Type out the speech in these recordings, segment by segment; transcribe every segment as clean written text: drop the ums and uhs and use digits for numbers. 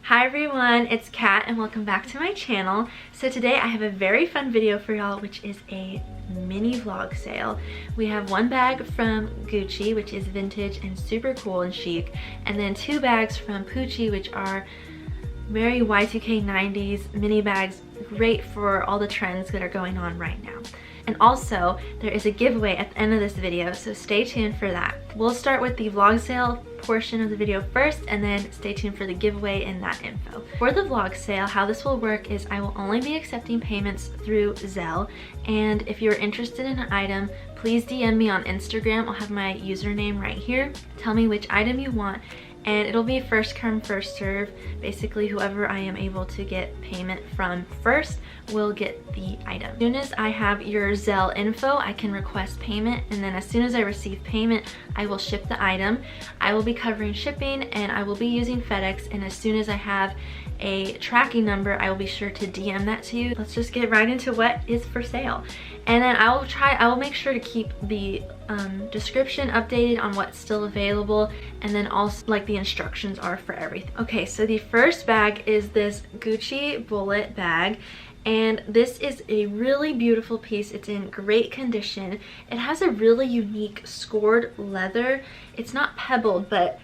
Hi everyone, it's Kat and welcome back to my channel. So today I have a very fun video for y'all, which is a mini vlog sale. We have one bag from Gucci, which is vintage and super cool and chic, and then two bags from Pucci, which are very Y2K 90s mini bags, great for all the trends that are going on right now. And also, there is a giveaway at the end of this video, so stay tuned for that. We'll start with the vlog sale portion of the video first, and then stay tuned for the giveaway and that info. For the vlog sale, how this will work is I will only be accepting payments through Zelle, and if you're interested in an item, please DM me on Instagram. I'll have my username right here. Tell me which item you want, and it'll be first come, first serve. Basically, whoever I am able to get payment from first will get the item. As soon as I have your Zelle info, I can request payment, and then as soon as I receive payment, I will ship the item. I will be covering shipping, and I will be using FedEx, and as soon as I have a tracking number, I will be sure to DM that to you. Let's just get right into what is for sale. And then I will make sure to keep the description updated on what's still available, and then also like the instructions are for everything. Okay, so the first bag is this Gucci bullet bag, and this is a really beautiful piece. It's in great condition. It has a really unique scored leather. It's not pebbled, but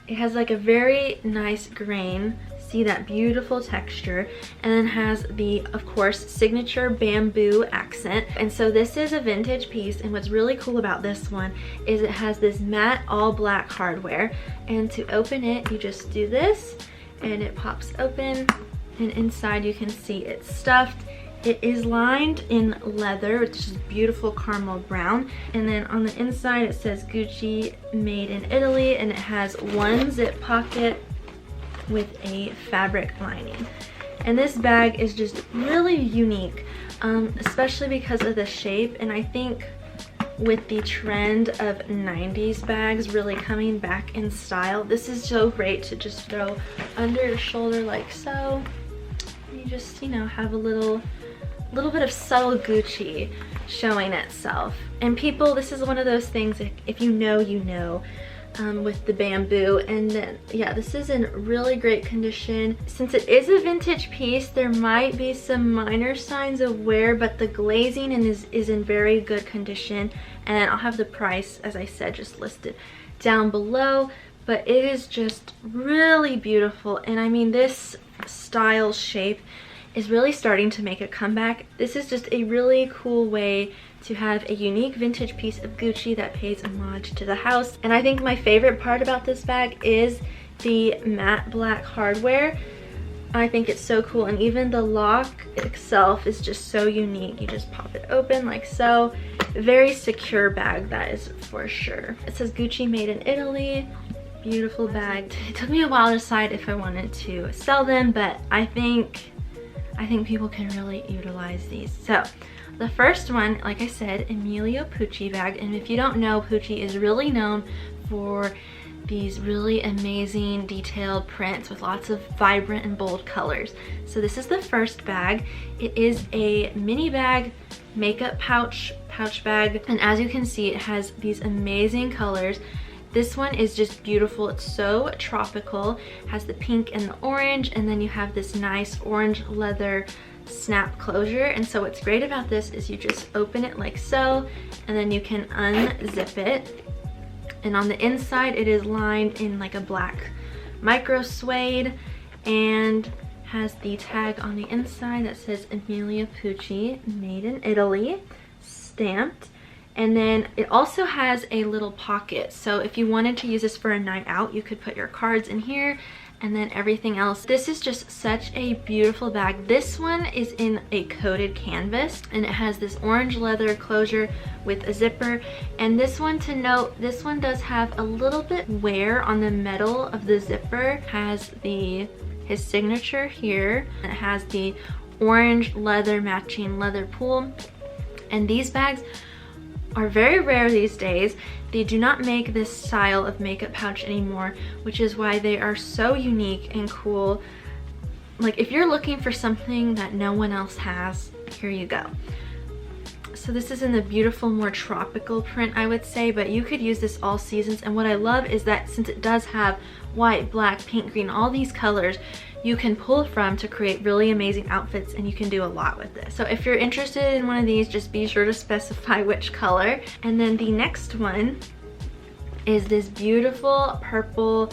it has like a very nice grain. See that beautiful texture, and then has the, of course, signature bamboo accent. And so this is a vintage piece, and what's really cool about this one is it has this matte all black hardware, and to open it you just do this and it pops open, and inside you can see it's stuffed. It is lined in leather, which is beautiful caramel brown, and then on the inside it says Gucci made in Italy, and it has one zip pocket with a fabric lining. And this bag is just really unique, especially because of the shape, and I think with the trend of 90s bags really coming back in style, this is so great to just throw under your shoulder like so. You just, you know, have a little bit of subtle Gucci showing itself. And people, this is one of those things, if you know, you know. With the bamboo. And then yeah, this is in really great condition. Since it is a vintage piece, there might be some minor signs of wear, but the glazing is in very good condition, and I'll have the price, as I said, just listed down below. But it is just really beautiful, and I mean, this style shape is really starting to make a comeback. This is just a really cool way to have a unique vintage piece of Gucci that pays homage to the house. And I think my favorite part about this bag is the matte black hardware. I think it's so cool, and even the lock itself is just so unique. You just pop it open like so. Very secure bag, that is for sure. It says Gucci made in Italy. Beautiful bag. It took me a while to decide if I wanted to sell them, but I think people can really utilize these. So the first one, like I said, Emilio Pucci bag. And if you don't know, Pucci is really known for these really amazing detailed prints with lots of vibrant and bold colors. So this is the first bag. It is a mini bag, makeup pouch bag, and as you can see, it has these amazing colors. This one is just beautiful. It's so tropical. It has the pink and the orange, and then you have this nice orange leather snap closure. And so what's great about this is you just open it like so, and then you can unzip it. And on the inside, it is lined in like a black micro suede, and has the tag on the inside that says Emilio Pucci, made in Italy, stamped. And then it also has a little pocket, so if you wanted to use this for a night out, you could put your cards in here and then everything else. This is just such a beautiful bag. This one is in a coated canvas, and it has this orange leather closure with a zipper. And this one, to note, this one does have a little bit wear on the metal of the zipper. Has his signature here, and it has the orange leather matching leather pull. And these bags are very rare these days. They do not make this style of makeup pouch anymore, which is why they are so unique and cool. Like, if you're looking for something that no one else has, here you go. So this is in the beautiful, more tropical print, I would say, but you could use this all seasons. And what I love is that since it does have white, black, pink, green, all these colors, you can pull from to create really amazing outfits, and you can do a lot with this. So if you're interested in one of these, just be sure to specify which color. And then the next one is this beautiful purple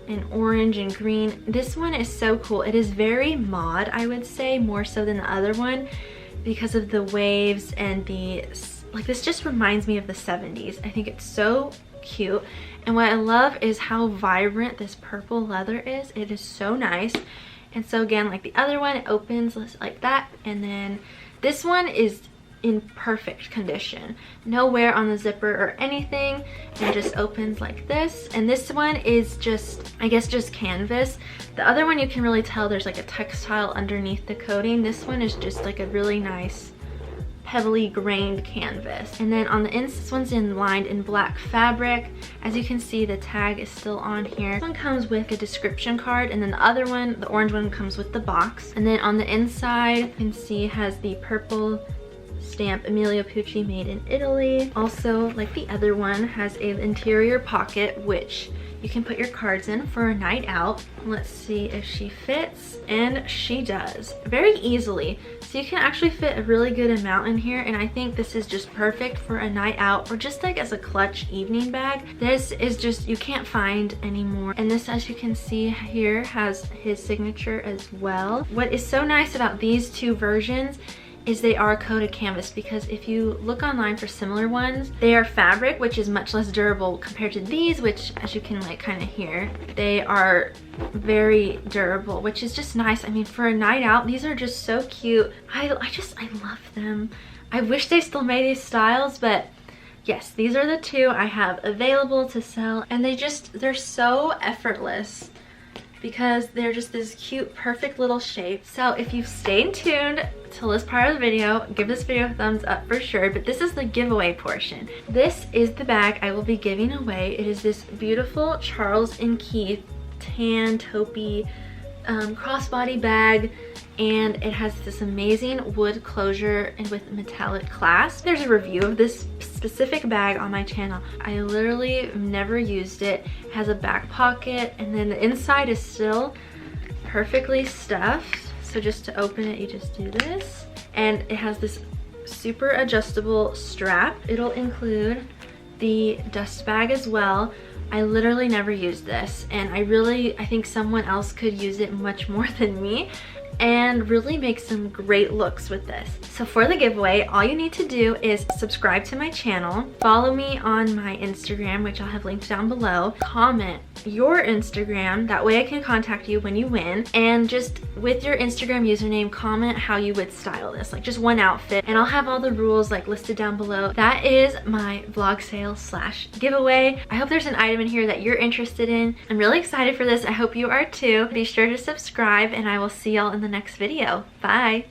and orange and green. This one is so cool. It is very mod, I would say, more so than the other one, because of the waves and the, like, this just reminds me of the 70s. I think it's so cute. And what I love is how vibrant this purple leather is. It is so nice. And so again, like the other one, it opens like that, and then this one is in perfect condition. No wear on the zipper or anything, and just opens like this. And this one is just, I guess, just canvas. The other one, you can really tell there's like a textile underneath the coating. This one is just like a really nice heavily grained canvas. And then on the ends, this one's lined in black fabric. As you can see, the tag is still on here. This one comes with a description card, and then the other one, the orange one, comes with the box. And then on the inside, you can see it has the purple stamp, Emilio Pucci, made in Italy. Also, like the other one, has an interior pocket which you can put your cards in for a night out. Let's see if she fits, and she does very easily. So you can actually fit a really good amount in here, and I think this is just perfect for a night out or just like as a clutch evening bag. This is just, you can't find anymore. And this, as you can see here, has his signature as well. What is so nice about these two versions is they are coated canvas, because if you look online for similar ones, they are fabric, which is much less durable compared to these, which, as you can like kind of hear, they are very durable, which is just nice. I mean, for a night out, these are just so cute. I love them. I wish they still made these styles, but yes, these are the two I have available to sell, and they're so effortless, because they're just this cute, perfect little shape. So if you've stayed tuned till this part of the video, give this video a thumbs up for sure. But this is the giveaway portion. This is the bag I will be giving away. It is this beautiful Charles & Keith tan taupey crossbody bag, and it has this amazing wood closure and with metallic clasp. There's a review of this specific bag on my channel. I literally never used it. It has a back pocket, and then the inside is still perfectly stuffed. So just to open it, you just do this, and it has this super adjustable strap. It'll include the dust bag as well. I literally never used this, and I think someone else could use it much more than me and really make some great looks with this. So for the giveaway, all you need to do is subscribe to my channel, follow me on my Instagram, which I'll have linked down below, comment your Instagram, that way I can contact you when you win, and just with your Instagram username, comment how you would style this, like just one outfit, and I'll have all the rules like listed down below. That is my vlog sale / giveaway. I hope there's an item in here that you're interested in. I'm really excited for this. I hope you are too. Be sure to subscribe, and I will see y'all in the next video. Bye.